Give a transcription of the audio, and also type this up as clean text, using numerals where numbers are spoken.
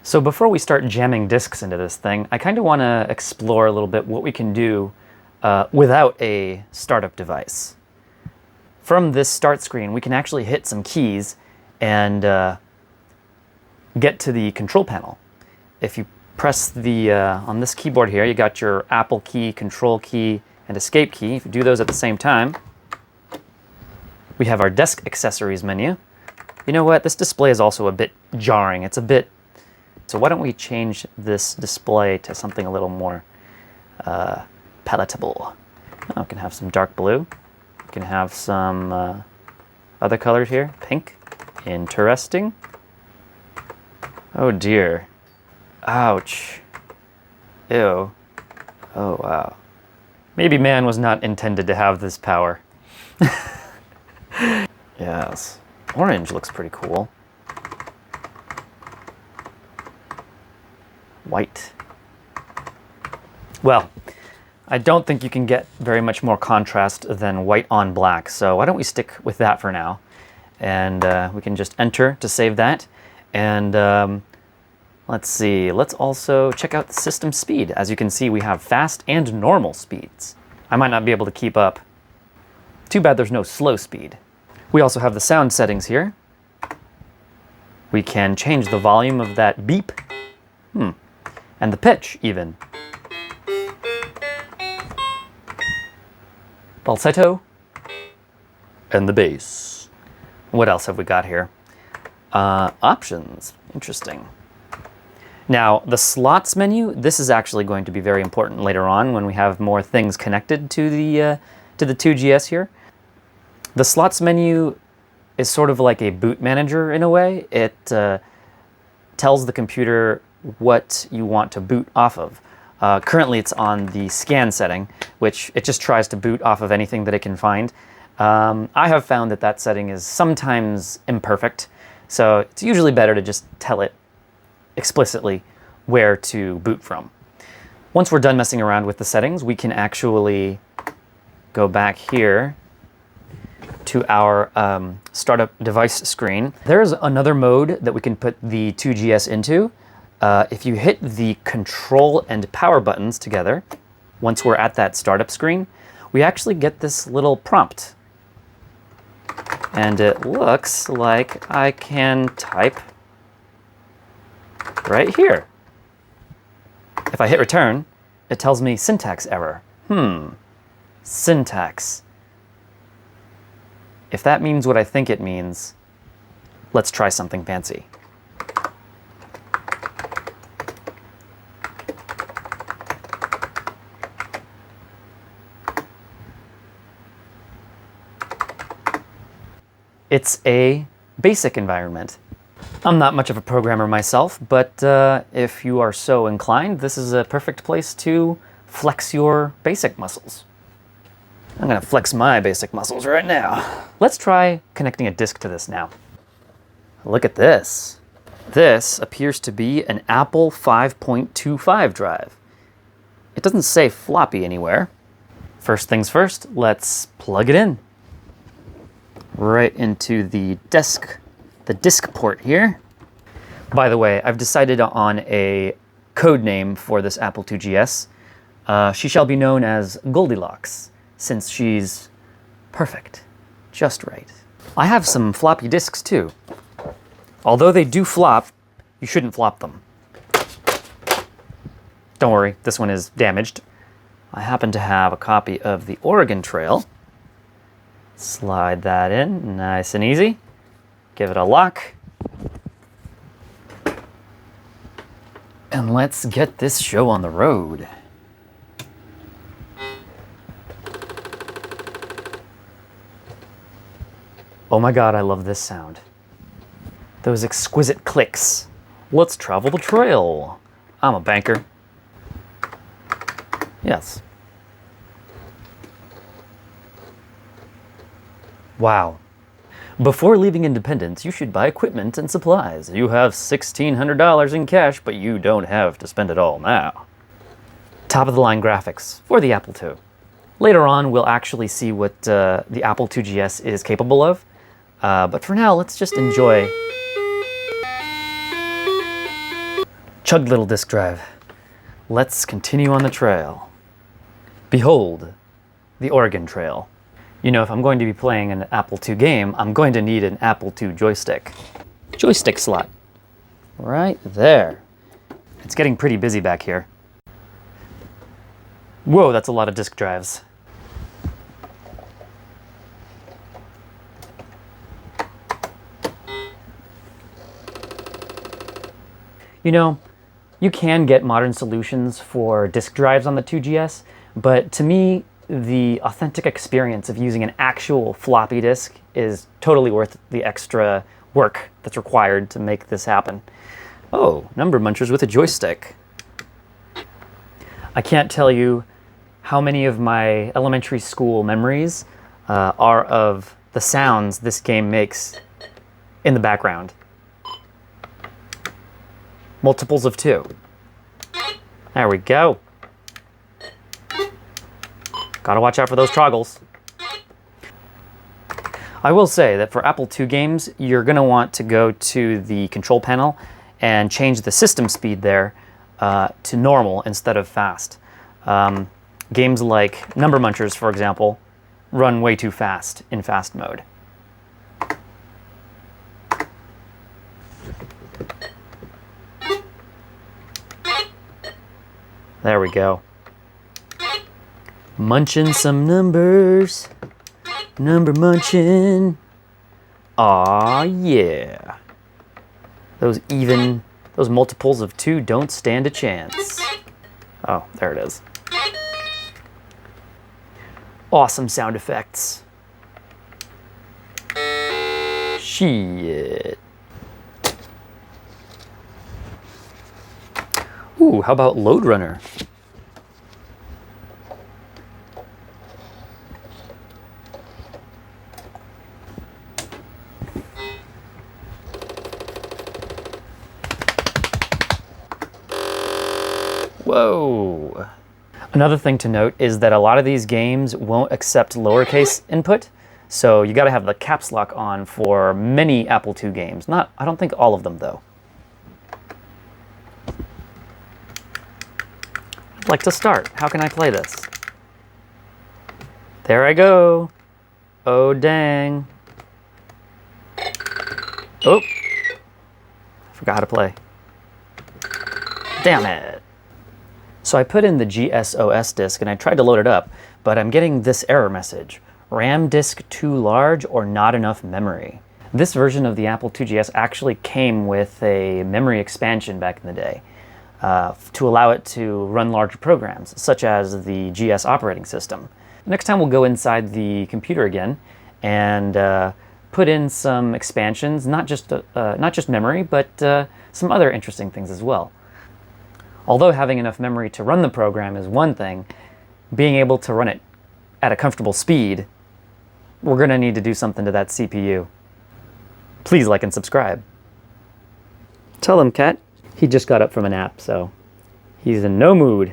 So before we start jamming disks into this thing, I kind of want to explore a little bit what we can do without a startup device. From this start screen, we can actually hit some keys and get to the control panel. If you press the, on this keyboard here, you got your Apple key, control key, and escape key. If you do those at the same time, we have our desk accessories menu. You know what? This display is also a bit jarring. It's a bit... So why don't we change this display to something a little more palatable. Oh, we can have some dark blue. We can have some other colors here. Pink. Interesting. Oh dear. Ouch. Ew. Oh wow. Maybe man was not intended to have this power. Yes. Orange looks pretty cool. White. Well, I don't think you can get very much more contrast than white on black, so why don't we stick with that for now. And we can just enter to save that. And let's see, let's also check out the system speed. As you can see, we have fast and normal speeds. I might not be able to keep up. Too bad there's no slow speed. We also have the sound settings here. We can change the volume of that beep. And the pitch, even. Falsetto. And the bass. What else have we got here? Options. Interesting. Now, the slots menu, this is actually going to be very important later on when we have more things connected to the 2GS here. The slots menu is sort of like a boot manager in a way. It tells the computer what you want to boot off of. Currently it's on the scan setting, which it just tries to boot off of anything that it can find. I have found that that setting is sometimes imperfect, so it's usually better to just tell it explicitly where to boot from. Once we're done messing around with the settings, we can actually go back here to our startup device screen. There's another mode that we can put the 2GS into. If you hit the control and power buttons together, once we're at that startup screen, we actually get this little prompt. And it looks like I can type right here. If I hit return, it tells me syntax error. Syntax. If that means what I think it means, let's try something fancy. It's a basic environment. I'm not much of a programmer myself, but if you are so inclined, this is a perfect place to flex your basic muscles. I'm gonna flex my basic muscles right now. Let's try connecting a disk to this now. Look at this. This appears to be an Apple 5.25 drive. It doesn't say floppy anywhere. First things first, let's plug it in. Right into the disk port here. By the way, I've decided on a code name for this Apple IIGS. She shall be known as Goldilocks, since she's perfect, just right. I have some floppy disks too. Although they do flop, you shouldn't flop them. Don't worry, this one is damaged. I happen to have a copy of the Oregon Trail. Slide that in, nice and easy. Give it a lock. And let's get this show on the road. Oh my God, I love this sound. Those exquisite clicks. Let's travel the trail. I'm a banker. Yes. Wow. Before leaving Independence, you should buy equipment and supplies. You have $1,600 in cash, but you don't have to spend it all now. Top-of-the-line graphics for the Apple II. Later on, we'll actually see what the Apple IIGS is capable of. But for now, let's just enjoy Chug little disk drive. Let's continue on the trail. Behold, the Oregon Trail. You know, if I'm going to be playing an Apple II game, I'm going to need an Apple II joystick. Joystick slot. Right there. It's getting pretty busy back here. Whoa, that's a lot of disk drives. You know, you can get modern solutions for disk drives on the 2GS, but to me, the authentic experience of using an actual floppy disk is totally worth the extra work that's required to make this happen. Oh, number munchers with a joystick. I can't tell you how many of my elementary school memories are of the sounds this game makes in the background. Multiples of 2. There we go. Gotta watch out for those toggles. I will say that for Apple II games, you're gonna want to go to the control panel and change the system speed there to normal instead of fast. Games like Number Munchers, for example, run way too fast in fast mode. There we go. Munching some numbers. Number munching. Aw, yeah. Those multiples of 2 don't stand a chance. Oh, there it is. Awesome sound effects. Shit. Ooh, how about Load Runner? Whoa. Another thing to note is that a lot of these games won't accept lowercase input, so you gotta have the caps lock on for many Apple II games. I don't think all of them though. I'd like to start. How can I play this? There I go. Oh, dang. Oh. Forgot how to play. Damn it. So I put in the GSOS disk and I tried to load it up, but I'm getting this error message. RAM disk too large or not enough memory. This version of the Apple IIGS actually came with a memory expansion back in the day to allow it to run larger programs, such as the GS operating system. Next time we'll go inside the computer again and put in some expansions, not just memory, but some other interesting things as well. Although having enough memory to run the program is one thing, being able to run it at a comfortable speed, we're going to need to do something to that CPU. Please like and subscribe. Tell him, Cat. He just got up from a nap, so he's in no mood.